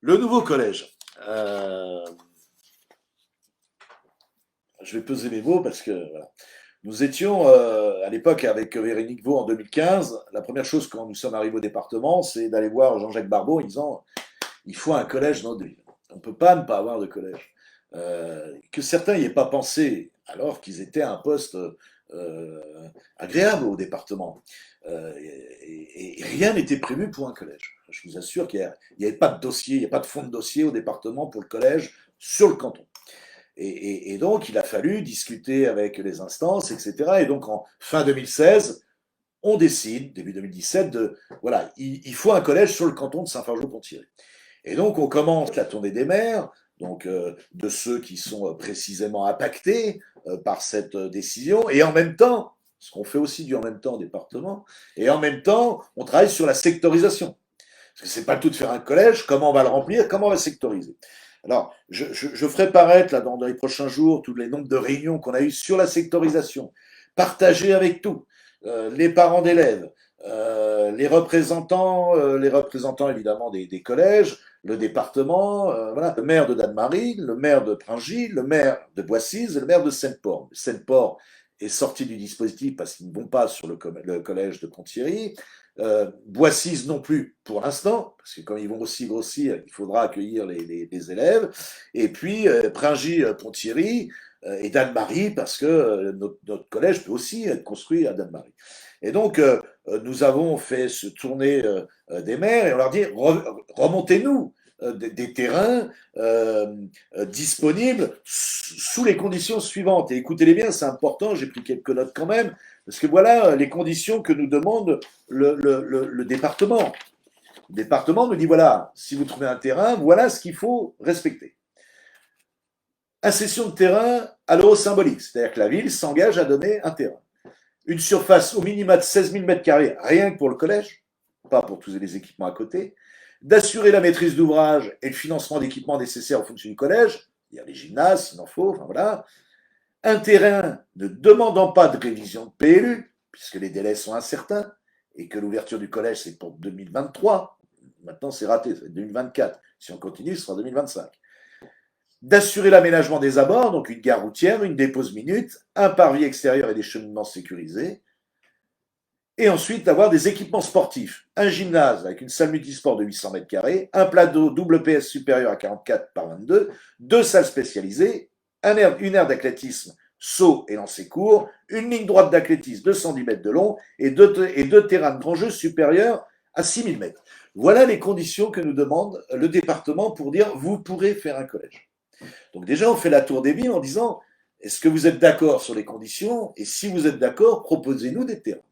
Le nouveau collège. Euh, je vais peser mes mots parce que voilà. Nous étions à l'époque avec Véronique Vaux en 2015. La première chose quand nous sommes arrivés au département, c'est d'aller voir Jean-Jacques Barbeau en disant il faut un collège dans notre ville. On ne peut pas ne pas avoir de collège. Que certains n'y aient pas pensé alors qu'ils étaient à un poste euh, agréable au département. Et rien n'était prévu pour un collège. Je vous assure qu'il n'y avait pas de dossier, il n'y a pas de fond de dossier au département pour le collège sur le canton. Et donc, il a fallu discuter avec les instances, etc. Et donc, en fin 2016, on décide, début 2017, voilà, il faut un collège sur le canton de Saint-Fargeau-Pont-Thierry. Et donc, on commence la tournée des maires, donc de ceux qui sont précisément impactés par cette décision, et en même temps, ce qu'on fait aussi du en même temps au département, et en même temps, on travaille sur la sectorisation. Parce que c'est pas le tout de faire un collège, comment on va le remplir, comment on va sectoriser. Alors, je ferai paraître là, dans les prochains jours tous les nombres de réunions qu'on a eues sur la sectorisation, partagées avec tous, les parents d'élèves, les représentants évidemment des collèges, le département, voilà, le maire de Danemarie, le maire de Pringy, le maire de Boissise et le maire de Seine-Port. Seine-Port est sorti du dispositif parce qu'ils ne vont pas sur le collège de Pont-Thierry. Boissise non plus pour l'instant, parce que comme ils vont aussi grossir, il faudra accueillir les élèves. Et puis Pringy-Pont-Thierry et Danemarie, parce que notre collège peut aussi être construit à Danemarie. Et donc, nous avons fait ce tournée des maires et on leur dit remontez-nous des terrains disponibles sous les conditions suivantes. Et écoutez-les bien, c'est important, j'ai pris quelques notes quand même, parce que voilà les conditions que nous demande le département. Le département nous dit voilà, si vous trouvez un terrain, voilà ce qu'il faut respecter. Accession de terrain à l'euro symbolique, c'est-à-dire que la ville s'engage à donner un terrain. Une surface au minimum de 16 000 m2, rien que pour le collège, pas pour tous les équipements à côté, d'assurer la maîtrise d'ouvrage et le financement d'équipements nécessaires au fonctionnement du collège, il y a les gymnases, il en faut, enfin voilà, un terrain ne demandant pas de révision de PLU, puisque les délais sont incertains, et que l'ouverture du collège c'est pour 2023, maintenant c'est raté, c'est 2024, si on continue ce sera 2025, d'assurer l'aménagement des abords, donc une gare routière, une dépose minute, un parvis extérieur et des cheminements sécurisés, et ensuite d'avoir des équipements sportifs, un gymnase avec une salle multisport de 800 m2, un plateau double PS supérieur à 44 par 22, deux salles spécialisées, une aire d'athlétisme, saut et lancer court, une ligne droite d'athlétisme de 110 mètres de long et deux terrains de grand jeu supérieurs à 6000 mètres. Voilà les conditions que nous demande le département pour dire vous pourrez faire un collège. Donc déjà, on fait la tour des villes en disant est-ce que vous êtes d'accord sur les conditions? Et si vous êtes d'accord, proposez-nous des terrains.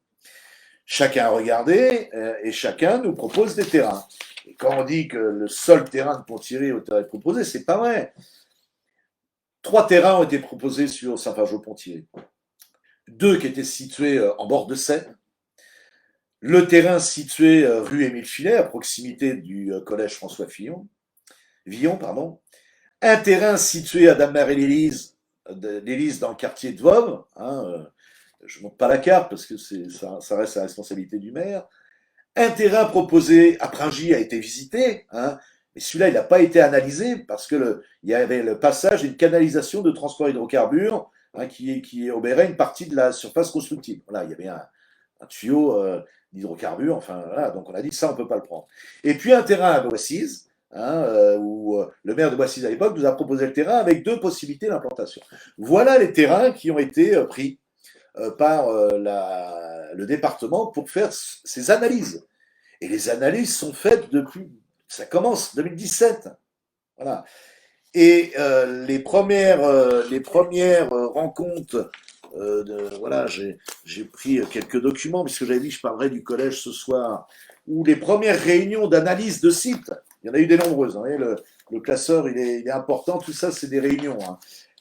Chacun a regardé et chacun nous propose des terrains. Et quand on dit que le seul terrain de Pont-Thierry a été proposé, c'est pas vrai. 3 terrains ont été proposés sur Saint-Fargeau-Pont-Thierry. 2 qui étaient situés en bord de Seine. Le terrain situé rue Émile Filet, à proximité du collège François Villon, pardon. Un terrain situé à Damer-et-l'Élysée, dans le quartier de Voves. Je ne montre pas la carte parce que ça reste la responsabilité du maire. Un terrain proposé à Pringy a été visité, mais celui-là, il n'a pas été analysé parce qu'il y avait le passage d'une canalisation de transport hydrocarbures qui obérait une partie de la surface constructive. Voilà, il y avait un tuyau d'hydrocarbures, enfin voilà, donc on a dit ça, on ne peut pas le prendre. Et puis un terrain à Boissise, où le maire de Boissise à l'époque nous a proposé le terrain avec 2 possibilités d'implantation. Voilà les terrains qui ont été pris par le département pour faire ces analyses. Et les analyses sont faites depuis, ça commence 2017. Voilà. Et les premières rencontres, voilà, j'ai pris quelques documents, puisque j'avais dit que je parlerais du collège ce soir, où les premières réunions d'analyse de sites, il y en a eu des nombreuses, hein, le classeur il est important, tout ça c'est des réunions.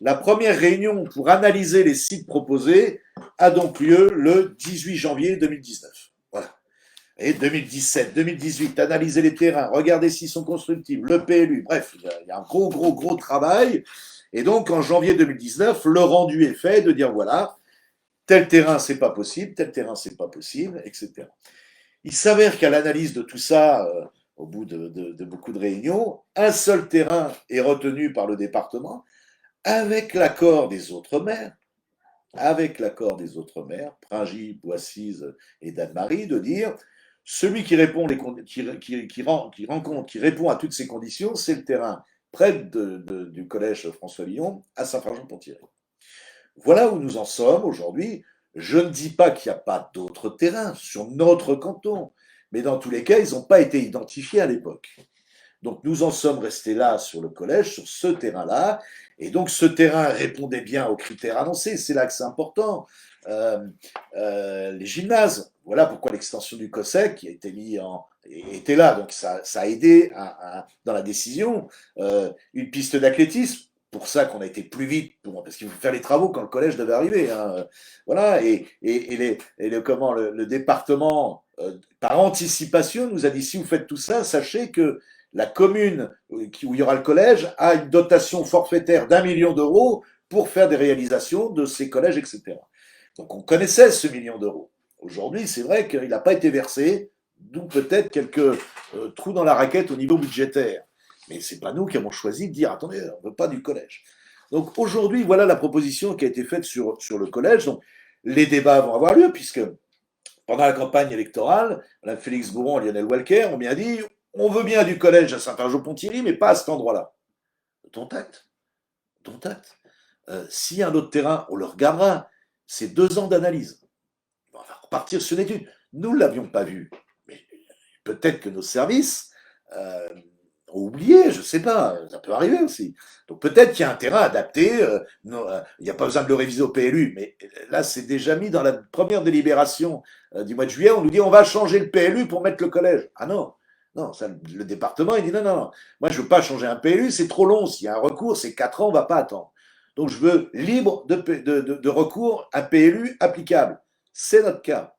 La première réunion pour analyser les sites proposés a donc lieu le 18 janvier 2019. Voilà. Et 2017, 2018, analyser les terrains, regarder s'ils sont constructibles, le PLU, bref, il y a un gros travail. Et donc, en janvier 2019, le rendu est fait de dire voilà, tel terrain, c'est pas possible, tel terrain, c'est pas possible, etc. Il s'avère qu'à l'analyse de tout ça, au bout de beaucoup de réunions. Un seul terrain est retenu par le département avec l'accord des autres maires, Pringy, Boissise et d'Anne-Marie, de dire celui qui répond, qui répond à toutes ces conditions, c'est le terrain près du collège François Villon à Saint-Fargeau-Pont-Thierry. Voilà où nous en sommes aujourd'hui. Je ne dis pas qu'il n'y a pas d'autres terrains sur notre canton, mais dans tous les cas, ils n'ont pas été identifiés à l'époque. Donc nous en sommes restés là sur le collège, sur ce terrain-là, et donc ce terrain répondait bien aux critères annoncés, c'est là que c'est important. Les gymnases, voilà pourquoi l'extension du COSEC qui a été mis était là, donc ça a aidé dans la décision. Une piste d'athlétisme, pour ça qu'on a été plus vite, parce qu'il faut faire les travaux quand le collège devait arriver. Hein. Voilà, le département, par anticipation, nous a dit si vous faites tout ça, sachez que la commune où il y aura le collège a une dotation forfaitaire d'1 million d'euros pour faire des réalisations de ces collèges, etc. Donc on connaissait ce million d'euros. Aujourd'hui, c'est vrai qu'il n'a pas été versé, d'où peut-être quelques trous dans la raquette au niveau budgétaire. Mais ce n'est pas nous qui avons choisi de dire attendez, on ne veut pas du collège. Donc aujourd'hui, voilà la proposition qui a été faite sur le collège. Donc les débats vont avoir lieu, puisque pendant la campagne électorale, Mme Félix Gouron et Lionel Walker ont bien dit on veut bien du collège à Saint-Fargeau-Pont-Thierry, mais pas à cet endroit-là. Dont acte. S'il y a un autre terrain, on le regardera. C'est 2 ans d'analyse. On va repartir sur une étude. Nous ne l'avions pas vu. Mais peut-être que nos services ont oublié, je ne sais pas. Ça peut arriver aussi. Donc peut-être qu'il y a un terrain adapté. Il n'y a pas besoin de le réviser au PLU. Mais là, c'est déjà mis dans la première délibération du mois de juillet. On nous dit on va changer le PLU pour mettre le collège. Ah non. Non, ça, le département, il dit non. Moi, je ne veux pas changer un PLU, c'est trop long. S'il y a un recours, c'est 4 ans, on ne va pas attendre. Donc, je veux libre de recours à PLU applicable. C'est notre cas.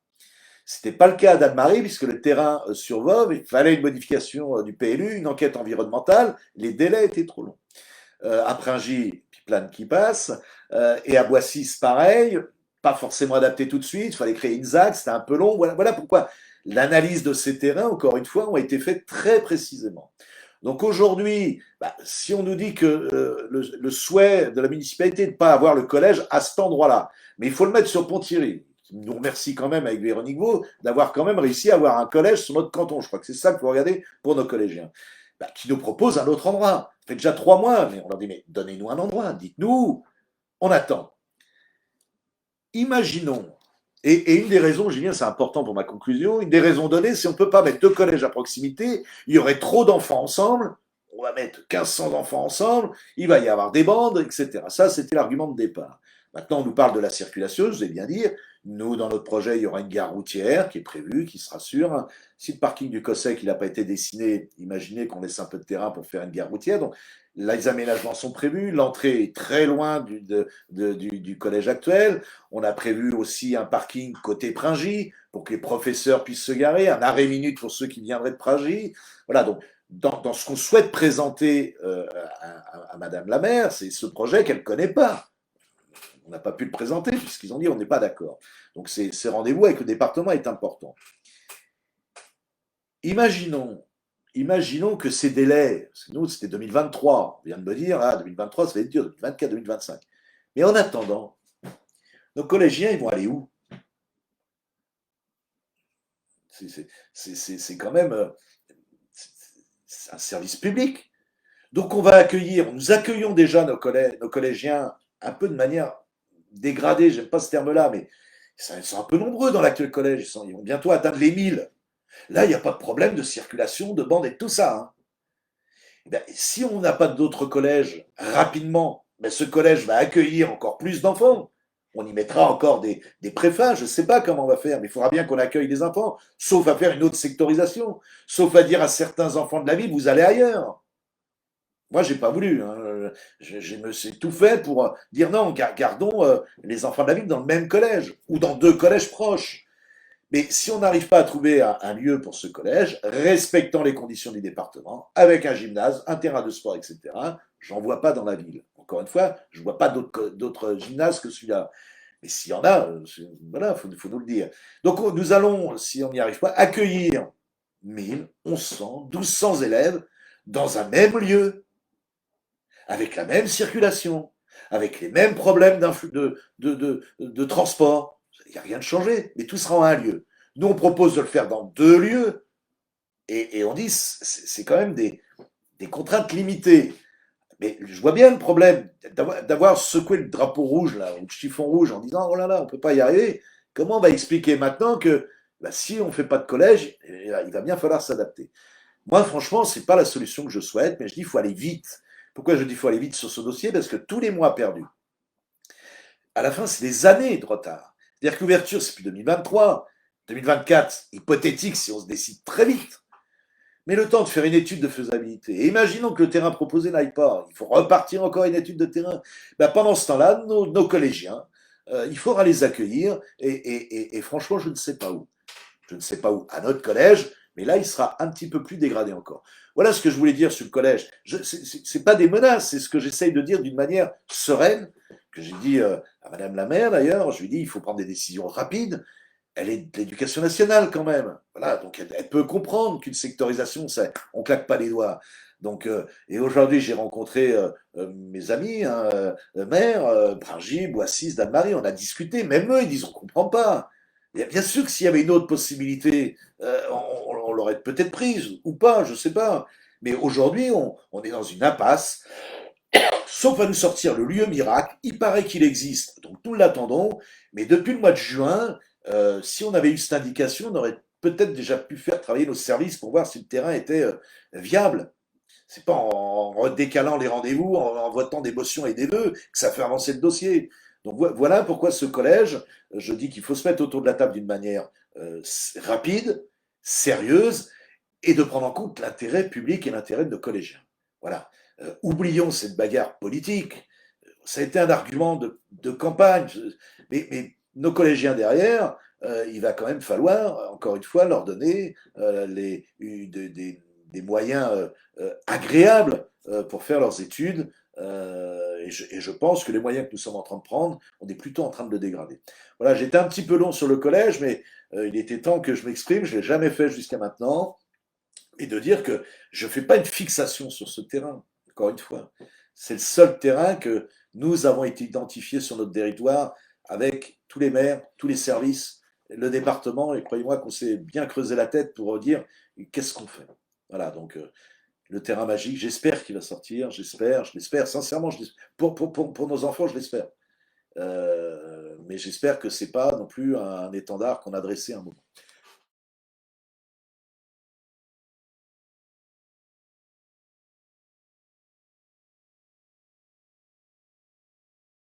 Ce n'était pas le cas d'Anne-Marie, puisque le terrain sur Voves, il fallait une modification du PLU, une enquête environnementale, les délais étaient trop longs. À Pringy, puis Plane qui passe, et à Boissy, pareil, pas forcément adapté tout de suite, il fallait créer une ZAC, c'était un peu long. Voilà pourquoi l'analyse de ces terrains, encore une fois, ont été faites très précisément. Donc aujourd'hui, si on nous dit que le souhait de la municipalité est de ne pas avoir le collège à cet endroit-là, mais il faut le mettre sur Pont-Thierry, qui nous remercie quand même avec Véronique Vaux d'avoir quand même réussi à avoir un collège sur notre canton. Je crois que c'est ça qu'il faut regarder pour nos collégiens. Qui nous propose un autre endroit. Ça fait déjà 3 mois, mais on leur dit, mais donnez-nous un endroit, dites-nous, on attend. Imaginons, et une des raisons, Julien, c'est important pour ma conclusion, une des raisons données, c'est qu'on ne peut pas mettre 2 collèges à proximité, il y aurait trop d'enfants ensemble, on va mettre 1500 enfants ensemble, il va y avoir des bandes, etc. Ça, c'était l'argument de départ. Maintenant, on nous parle de la circulation, je vais bien dire. Nous, dans notre projet, il y aura une gare routière qui est prévue, qui sera sûre. Si le parking du COSEC n'a pas été dessiné, imaginez qu'on laisse un peu de terrain pour faire une gare routière. Donc, les aménagements sont prévus. L'entrée est très loin du collège actuel. On a prévu aussi un parking côté Pringy pour que les professeurs puissent se garer, un arrêt minute pour ceux qui viendraient de Pringy. Voilà, donc dans ce qu'on souhaite présenter à Madame la maire, c'est ce projet qu'elle ne connaît pas. On n'a pas pu le présenter puisqu'ils ont dit on n'est pas d'accord. Donc ce rendez-vous avec le département est important. Imaginons que ces délais, nous c'était 2023, on vient de me dire, 2023 ça va être dur, 2024, 2025. Mais en attendant, nos collégiens ils vont aller où? C'est quand même un service public. Donc on va accueillir, nous accueillons déjà nos collégiens un peu de manière dégradés, j'aime pas ce terme-là, mais ils sont un peu nombreux dans l'actuel collège, ils vont bientôt atteindre les 1000. Là, il n'y a pas de problème de circulation, de bande et de tout ça. Hein. Si on n'a pas d'autres collèges rapidement, ce collège va accueillir encore plus d'enfants. On y mettra encore des préfats, je ne sais pas comment on va faire, mais il faudra bien qu'on accueille des enfants, sauf à faire une autre sectorisation, sauf à dire à certains enfants de la ville, vous allez ailleurs. Moi, j'ai pas voulu. Hein. Je me suis tout fait pour dire non, gardons les enfants de la ville dans le même collège ou dans 2 collèges proches. Mais si on n'arrive pas à trouver un lieu pour ce collège, respectant les conditions du département, avec un gymnase, un terrain de sport, etc., j'en vois pas dans la ville. Encore une fois, je vois pas d'autres gymnases que celui-là. Mais s'il y en a, voilà, faut nous le dire. Donc nous allons, si on n'y arrive pas, accueillir 1000, 1100, 1200 élèves dans un même lieu, avec la même circulation, avec les mêmes problèmes de transport. Il n'y a rien de changé, mais tout sera en un lieu. Nous, on propose de le faire dans 2 lieux, et on dit c'est quand même des contraintes limitées. Mais je vois bien le problème d'avoir secoué le drapeau rouge, là, ou le chiffon rouge, en disant oh là là, on ne peut pas y arriver. Comment on va expliquer maintenant que bah, si on ne fait pas de collège, il va bien falloir s'adapter. Moi, franchement, ce n'est pas la solution que je souhaite, mais je dis qu'il faut aller vite. Pourquoi je dis qu'il faut aller vite sur ce dossier? Parce que tous les mois perdus, à la fin, c'est des années de retard. C'est-à-dire que l'ouverture, c'est plus 2023, 2024, hypothétique si on se décide très vite. Mais le temps de faire une étude de faisabilité. Et imaginons que le terrain proposé n'aille pas. Il faut repartir encore une étude de terrain. Ben, pendant ce temps-là, nos collégiens, il faudra les accueillir. Et franchement, je ne sais pas où. Je ne sais pas où. À notre collège, mais là, il sera un petit peu plus dégradé encore. Voilà ce que je voulais dire sur le collège. Ce n'est pas des menaces, c'est ce que j'essaye de dire d'une manière sereine, que j'ai dit à Madame la maire d'ailleurs. Je lui ai dit il faut prendre des décisions rapides. Elle est de l'éducation nationale quand même. Voilà, donc elle peut comprendre qu'une sectorisation, on ne claque pas les doigts. Donc, et aujourd'hui, j'ai rencontré mes amis, hein, maires, Bringy, Boissis, Dannemarie, on a discuté. Même eux, ils disent on ne comprend pas. Et bien sûr que s'il y avait une autre possibilité, on l'aurait peut-être prise ou pas, je ne sais pas. Mais aujourd'hui, on est dans une impasse, sauf à nous sortir le lieu miracle. Il paraît qu'il existe, donc nous l'attendons. Mais depuis le mois de juin, si on avait eu cette indication, on aurait peut-être déjà pu faire travailler nos services pour voir si le terrain était viable. C'est pas en décalant les rendez-vous, en votant des motions et des vœux que ça fait avancer le dossier. Donc voilà pourquoi ce collège, je dis qu'il faut se mettre autour de la table d'une manière rapide, sérieuse, et de prendre en compte l'intérêt public et l'intérêt de nos collégiens. Voilà. Oublions cette bagarre politique. Ça a été un argument de campagne, mais nos collégiens derrière, il va quand même falloir, encore une fois, leur donner des moyens agréables pour faire leurs études. Et je pense que les moyens que nous sommes en train de prendre, on est plutôt en train de le dégrader. Voilà, j'étais un petit peu long sur le collège, mais il était temps que je m'exprime. Je ne l'ai jamais fait jusqu'à maintenant. Et de dire que je ne fais pas une fixation sur ce terrain, encore une fois. C'est le seul terrain que nous avons été identifiés sur notre territoire avec tous les maires, tous les services, le département, et croyez-moi qu'on s'est bien creusé la tête pour dire qu'est-ce qu'on fait. Voilà, donc le terrain magique, j'espère qu'il va sortir, je l'espère, sincèrement, pour nos enfants, je l'espère. Mais j'espère que ce n'est pas non plus un étendard qu'on a dressé à un moment.